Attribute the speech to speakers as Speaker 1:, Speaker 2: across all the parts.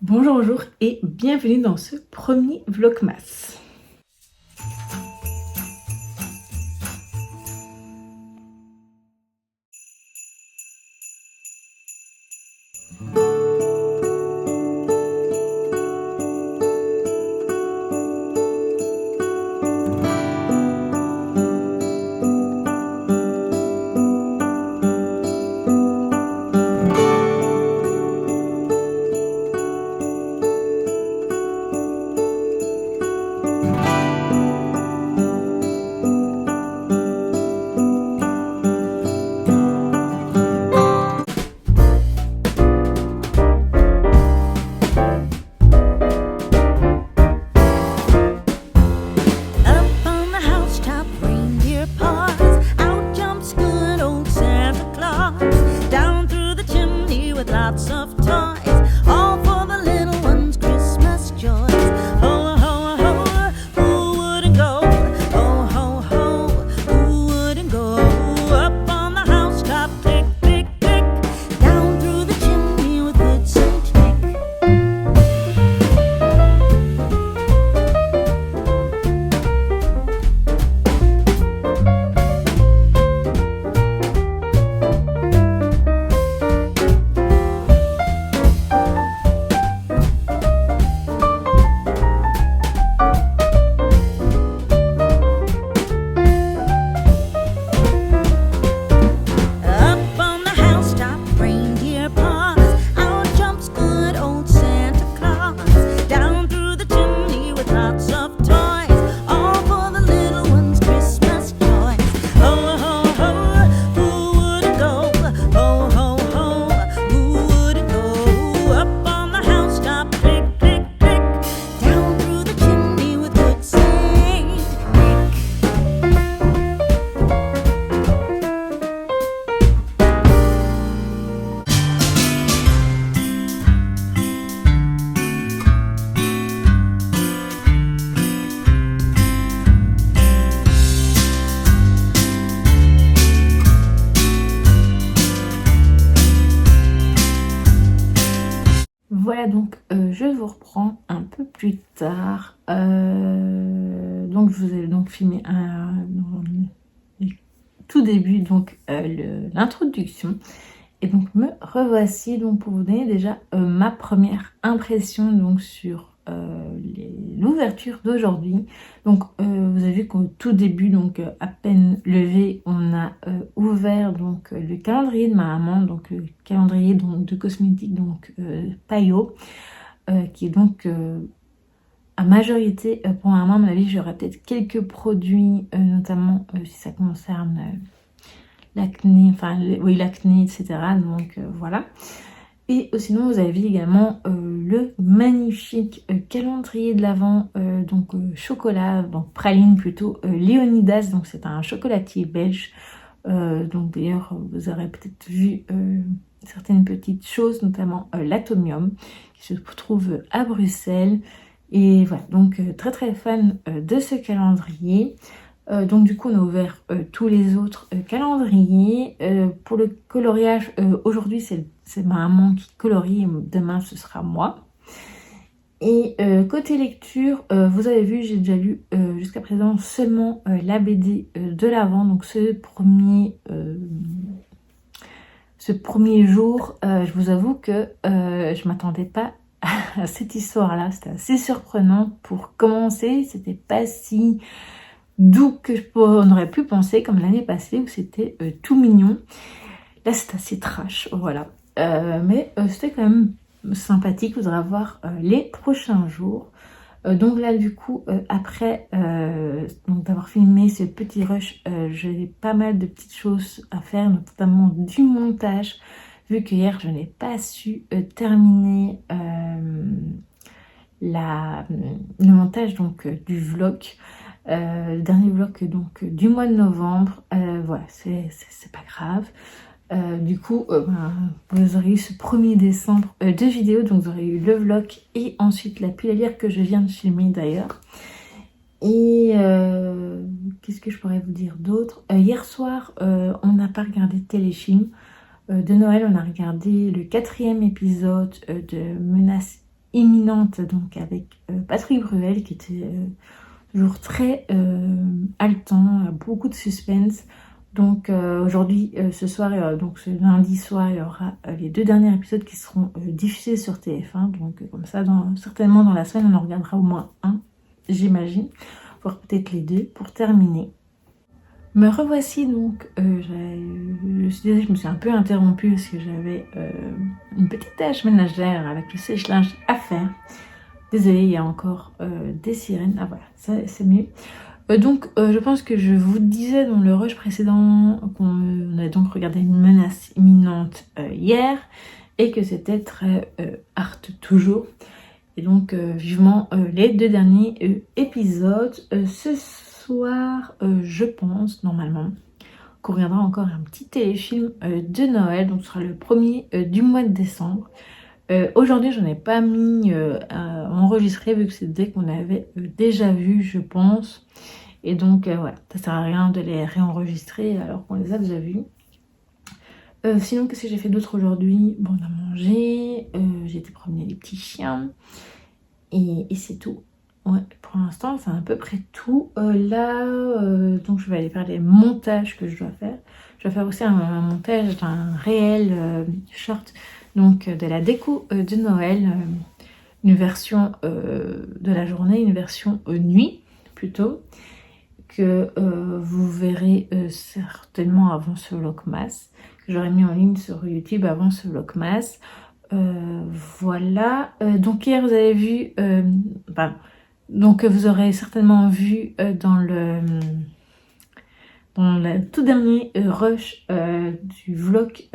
Speaker 1: Bonjour et bienvenue dans ce premier Vlogmas.
Speaker 2: Lots of toys, all for the little ones' Christmas joys. Ho, ho, ho, who wouldn't go? Ho, ho, ho, who wouldn't go? Up on the housetop, click, click, click, down through the chimney with good Saint Nick.
Speaker 1: Voilà donc je vous reprends un peu plus tard. Donc je vous ai donc filmé tout début donc l'introduction. Et donc me revoici donc pour vous donner déjà ma première impression donc sur l'ouverture d'aujourd'hui. Donc vous avez vu qu'au tout début, donc à peine levé, on a ouvert donc le calendrier de ma maman, donc le calendrier donc, de cosmétiques donc Payo, qui est donc à majorité pour ma maman. À mon avis, j'aurai peut-être quelques produits, notamment si ça concerne l'acné, enfin oui, l'acné, etc. Donc voilà. Et sinon, vous avez également le magnifique calendrier de l'Avent, donc chocolat, donc praline plutôt, Léonidas, donc c'est un chocolatier belge. Donc d'ailleurs, vous aurez peut-être vu certaines petites choses, notamment l'Atomium, qui se trouve à Bruxelles. Et voilà, donc très très fan de ce calendrier. Donc du coup on a ouvert tous les autres calendriers. Pour le coloriage, aujourd'hui c'est ma maman qui colorie, et demain ce sera moi. Et côté lecture, vous avez vu, j'ai déjà lu jusqu'à présent seulement la BD de l'Avent, donc ce premier jour. Je vous avoue que je m'attendais pas à cette histoire là, c'était assez surprenant pour commencer. C'était pas si doux que on aurait pu penser, comme l'année passée où c'était tout mignon. Là c'est assez trash, voilà. Mais c'était quand même sympathique. Vous allez voir les prochains jours. Donc là du coup après donc d'avoir filmé ce petit rush, j'ai pas mal de petites choses à faire, notamment du montage, vu que hier je n'ai pas su terminer le montage donc du vlog. Le dernier vlog donc du mois de novembre. Voilà, c'est pas grave. Du coup, vous aurez eu ce 1er décembre 2 vidéos. Donc vous aurez eu le vlog et ensuite la pile à lire que je viens de filmer d'ailleurs. Et qu'est-ce que je pourrais vous dire d'autre? Hier soir, on n'a pas regardé de téléfilm. De Noël, on a regardé le 4e épisode de Menace imminente, donc avec Patrick Bruel, qui était toujours très haletant, beaucoup de suspense. Donc aujourd'hui, ce soir, donc ce lundi soir, il y aura les 2 derniers épisodes qui seront diffusés sur TF1. Donc comme ça, certainement dans la semaine, on en regardera au moins un, j'imagine, voire peut-être les 2 pour terminer. Me revoici donc, je me suis un peu interrompue parce que j'avais une petite tâche ménagère avec le sèche-linge à faire. Désolée, il y a encore des sirènes. Ah voilà, c'est mieux. Donc je pense que je vous disais dans le rush précédent qu'on a donc regardé Une menace imminente hier et que c'était très art toujours. Et donc vivement les 2 derniers épisodes. Ce soir, je pense normalement qu'on regardera encore un petit téléfilm de Noël. Donc ce sera le premier du mois de décembre. Aujourd'hui, je n'en ai pas mis à enregistrer vu que c'est dès qu'on avait déjà vu, je pense. Et donc, voilà, ça sert à rien de les réenregistrer alors qu'on les a déjà vus. Sinon, qu'est-ce que j'ai fait d'autre aujourd'hui? Bon, on a mangé, j'ai été promener les petits chiens. Et c'est tout. Ouais, pour l'instant, c'est à peu près tout. Donc je vais aller faire les montages que je dois faire. Je dois faire aussi un montage d'un réel short, donc de la déco de Noël, une version de la journée, une version nuit plutôt, que vous verrez certainement avant ce vlogmas, que j'aurais mis en ligne sur YouTube avant ce vlogmas. Voilà. Donc hier vous avez vu, donc vous aurez certainement vu dans le tout dernier rush du vlog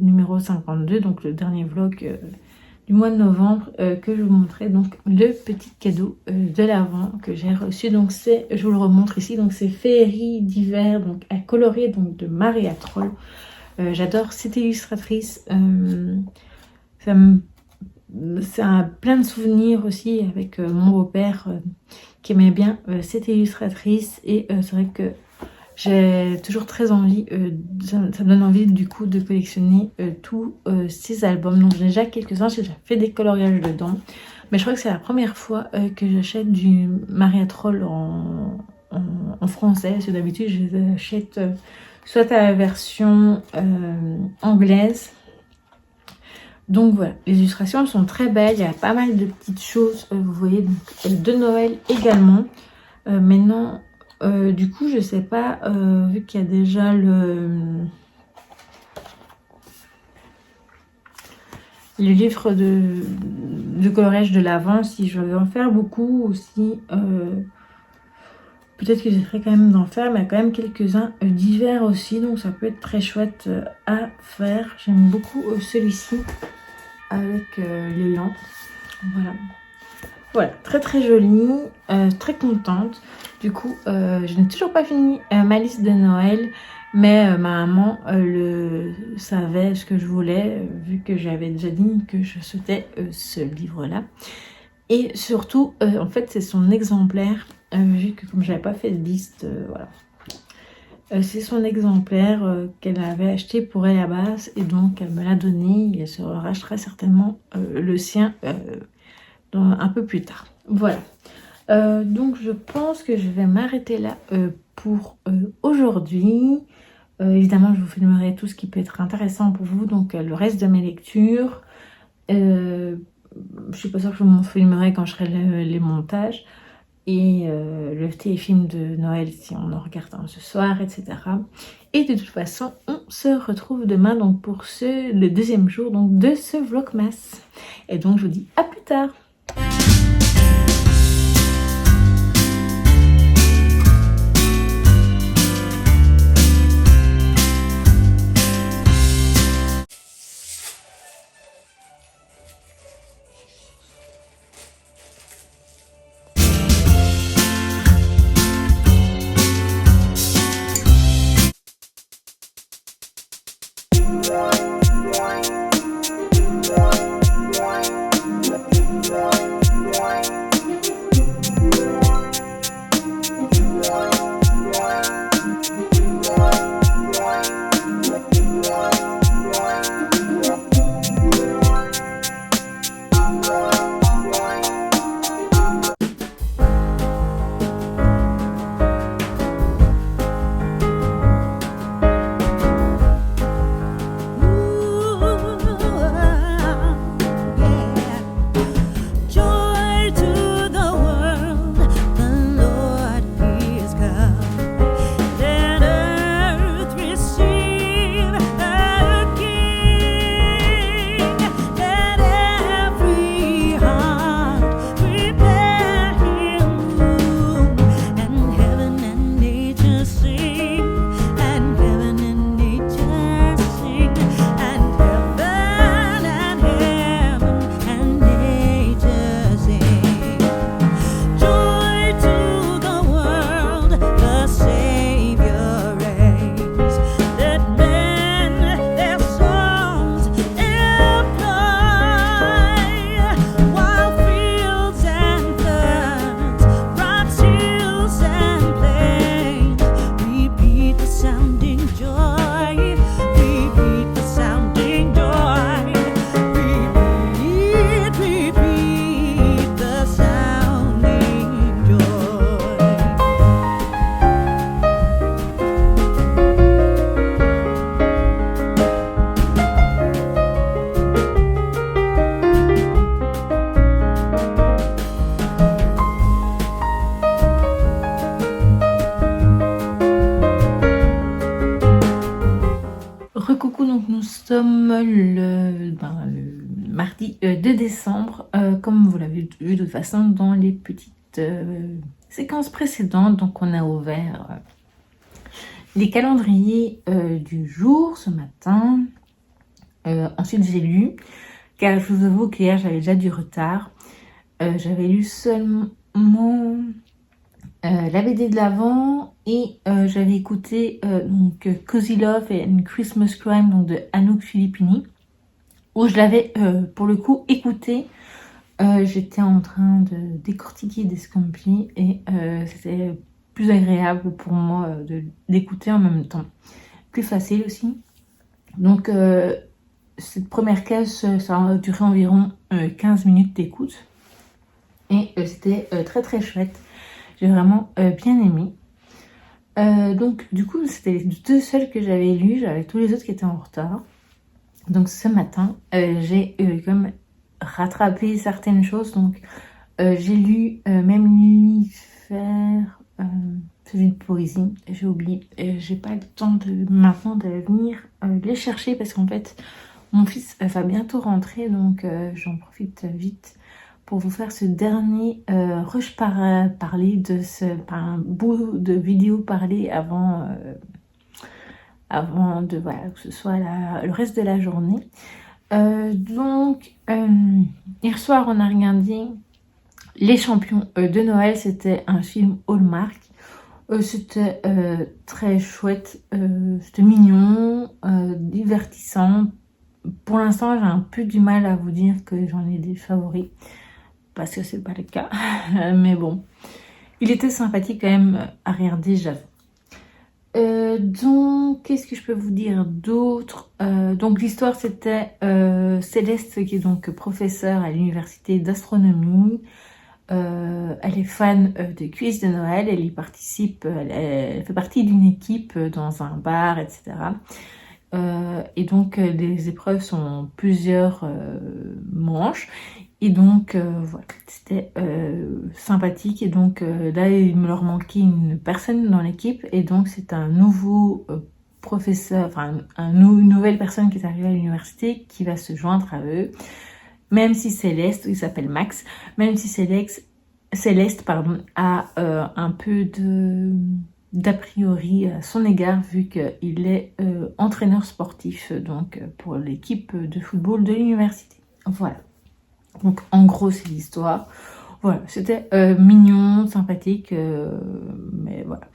Speaker 1: numéro 52, donc le dernier vlog du mois de novembre, que je vous montrais donc le petit cadeau de l'Avent que j'ai reçu. Donc c'est, je vous le remontre ici, donc c'est Féerie d'hiver, donc à colorier, donc de Maria Troll. J'adore cette illustratrice. C'est plein de souvenirs aussi avec mon beau-père qui aimait bien cette illustratrice, et c'est vrai que j'ai toujours très envie, ça me donne envie du coup de collectionner tous ces albums. Donc j'ai déjà quelques-uns, j'ai déjà fait des coloriages dedans, mais je crois que c'est la première fois que j'achète du Maria Troll en français, parce que d'habitude je les achète soit à la version anglaise. Donc voilà, les illustrations sont très belles, il y a pas mal de petites choses, vous voyez, donc, de Noël également. Maintenant, du coup, je sais pas, vu qu'il y a déjà le livre de coloriage de l'Avent, si je vais en faire beaucoup aussi, peut-être que j'essaierai quand même d'en faire, mais il y a quand même quelques-uns d'hiver aussi, donc ça peut être très chouette à faire. J'aime beaucoup celui-ci avec l'élan. Voilà. Voilà, très très jolie, très contente. Du coup, je n'ai toujours pas fini ma liste de Noël, mais ma maman savait ce que je voulais, vu que j'avais déjà dit que je souhaitais ce livre-là. Et surtout, en fait, c'est son exemplaire, vu que comme je n'avais pas fait de liste, voilà. C'est son exemplaire qu'elle avait acheté pour elle à base, et donc elle me l'a donné, et elle se rachètera certainement le sien un peu plus tard. Voilà. Donc je pense que je vais m'arrêter là pour aujourd'hui. Évidemment, je vous filmerai tout ce qui peut être intéressant pour vous, donc le reste de mes lectures. Je suis pas sûre que je vous filmerai quand je ferai les montages. Et le téléfilm de Noël si on en regarde un ce soir, etc. Et de toute façon, on se retrouve demain donc pour le deuxième jour donc de ce vlogmas. Et donc je vous dis à plus tard.
Speaker 2: sounding joy. Repeat the sounding joy. Repeat the sounding joy.
Speaker 1: Recoucou, donc nous sommes le mardi 2 décembre, comme vous l'avez vu de toute façon dans les petites séquences précédentes. Donc on a ouvert les calendriers du jour ce matin. Ensuite j'ai lu, car je vous avoue qu'hier j'avais déjà du retard. J'avais lu seulement la BD de l'Avent et j'avais écouté donc Cozy Love and Christmas Crime, donc de Anouk Filippini, où je l'avais pour le coup écouté. J'étais en train de décortiquer des Scampi et c'était plus agréable pour moi d'écouter en même temps, plus facile aussi. Donc cette première case, ça a duré environ 15 minutes d'écoute et c'était très très chouette. J'ai vraiment bien aimé. Donc du coup c'était les deux seuls que j'avais lus, j'avais tous les autres qui étaient en retard. Donc ce matin j'ai quand même rattrapé certaines choses. Donc j'ai lu même l'univers, celui de poésie, j'ai oublié. J'ai pas le temps maintenant de venir les chercher parce qu'en fait mon fils va bientôt rentrer, donc j'en profite vite pour vous faire ce dernier rush parler de un bout de vidéo parlé avant de voilà, que ce soit le reste de la journée. Donc hier soir on a regardé Les Champions de Noël. C'était un film Hallmark. C'était très chouette, c'était mignon, divertissant. Pour l'instant j'ai un peu du mal à vous dire que j'en ai des favoris, parce que c'est pas le cas, mais bon, il était sympathique quand même à regarder, j'avoue. Donc, qu'est-ce que je peux vous dire d'autre? Donc, l'histoire, c'était Céleste, qui est donc professeure à l'université d'astronomie. Elle est fan des quiz de Noël, elle y participe, elle fait partie d'une équipe dans un bar, etc. Et donc, les épreuves sont plusieurs manches. Et donc voilà, c'était sympathique. Et donc là il me leur manquait une personne dans l'équipe, et donc c'est un nouveau professeur, enfin une nouvelle personne qui est arrivée à l'université qui va se joindre à eux. Même si Céleste, il s'appelle Max, même si Céleste a un peu d'a priori à son égard, vu qu'il est entraîneur sportif donc pour l'équipe de football de l'université. Voilà. Donc en gros c'est l'histoire. Voilà, c'était mignon, sympathique, mais voilà,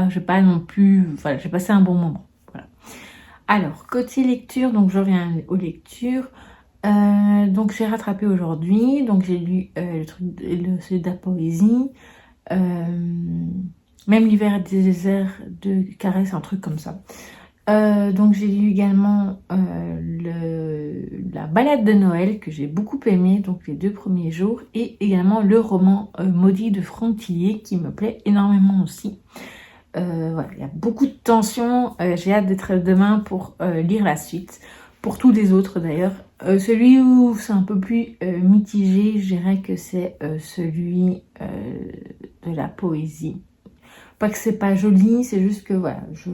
Speaker 1: j'ai pas non plus, voilà, j'ai passé un bon moment. Voilà. Alors côté lecture, donc je reviens aux lectures. Donc j'ai rattrapé aujourd'hui, donc j'ai lu celui de la poésie, même l'hiver des déserts de Caresse, un truc comme ça. Donc j'ai lu également la balade de Noël, que j'ai beaucoup aimé, donc les 2 premiers jours, et également le roman Maudit de Franck Tillier, qui me plaît énormément aussi. Voilà, il y a beaucoup de tension, j'ai hâte d'être demain pour lire la suite, pour tous les autres d'ailleurs. Celui où c'est un peu plus mitigé, je dirais que c'est celui de la poésie. Pas que c'est pas joli, c'est juste que voilà, je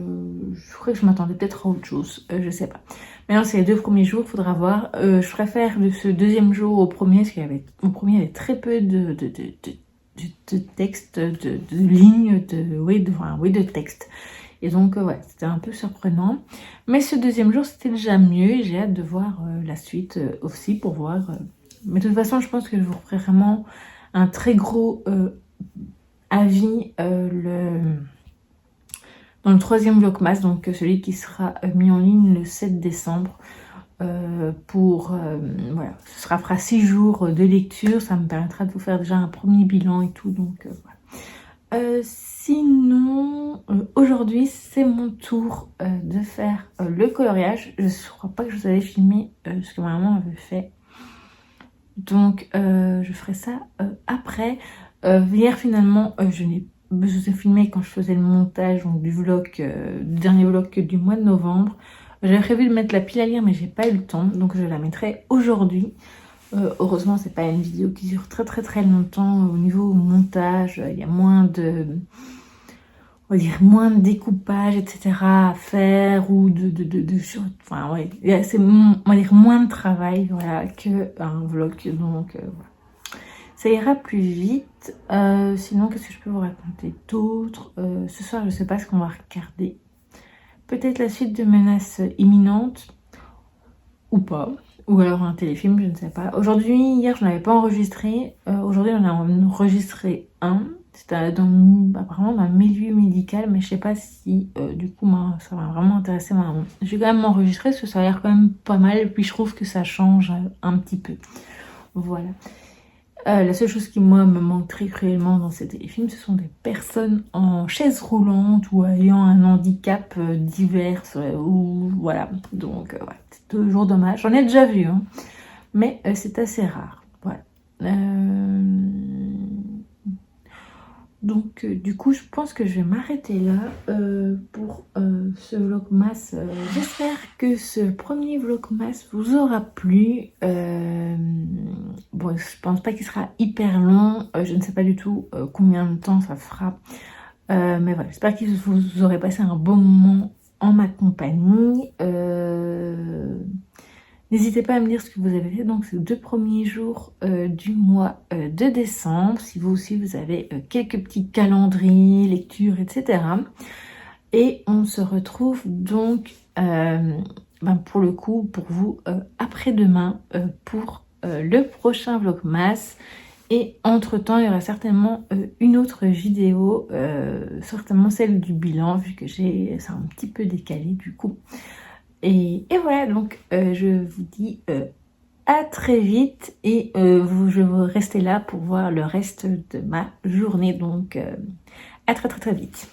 Speaker 1: crois que je m'attendais peut-être à autre chose, je sais pas. Maintenant c'est les 2 premiers jours, faudra voir. Je préfère ce deuxième jour au premier, parce au premier il y avait très peu de texte, de lignes, de texte. Et donc ouais, c'était un peu surprenant. Mais ce deuxième jour c'était déjà mieux, et j'ai hâte de voir la suite aussi pour voir. Mais de toute façon je pense que je vous ferai vraiment un très gros avis dans le 3e vlogmas, donc celui qui sera mis en ligne le 7 décembre. Voilà, ce fera 6 jours de lecture, ça me permettra de vous faire déjà un premier bilan et tout, donc voilà. Sinon, aujourd'hui, c'est mon tour de faire le coloriage. Je ne crois pas que je vous avais filmé ce que ma maman avait fait. Donc, je ferai ça après. Hier, finalement, je vous ai filmé quand je faisais le montage donc, du dernier vlog du mois de novembre. J'avais prévu de mettre la pile à lire, mais j'ai pas eu le temps. Donc, je la mettrai aujourd'hui. Heureusement, c'est pas une vidéo qui dure très longtemps. Au niveau montage, il y a moins de, on va dire, moins de découpage, etc. à faire ou enfin ouais, c'est, on va dire, moins de travail, voilà, que un vlog. Donc voilà. Ça ira plus vite. Sinon, qu'est-ce que je peux vous raconter d'autre? Ce soir, je sais pas ce qu'on va regarder. Peut-être la suite de Menaces imminentes ou pas. Ou alors un téléfilm, je ne sais pas. Aujourd'hui, hier, je n'avais pas enregistré. Aujourd'hui, on a enregistré un. C'était apparemment dans le milieu médical, mais je sais pas si du coup ça m'a vraiment intéressé maman. Je vais quand même m'enregistrer parce que ça a l'air quand même pas mal. Et puis je trouve que ça change un petit peu. Voilà. La seule chose qui moi me manque très cruellement dans ces téléfilms, ce sont des personnes en chaise roulante ou ayant un handicap divers ou voilà. Donc ouais, c'est toujours dommage. J'en ai déjà vu, hein, mais c'est assez rare. Voilà. Donc du coup, je pense que je vais m'arrêter là pour ce vlogmas. J'espère que ce premier vlogmas vous aura plu. Bon, je pense pas qu'il sera hyper long. Je ne sais pas du tout combien de temps ça fera. Mais voilà, j'espère que vous aurez passé un bon moment en ma compagnie. N'hésitez pas à me dire ce que vous avez fait donc ces 2 premiers jours du mois de décembre. Si vous aussi vous avez quelques petits calendriers, lectures, etc. Et on se retrouve donc pour le coup pour vous après-demain pour le prochain vlogmas. Et entre temps il y aura certainement une autre vidéo, certainement celle du bilan vu que c'est un petit peu décalé du coup. Et voilà, donc je vous dis à très vite et je vais rester là pour voir le reste de ma journée. Donc à très vite.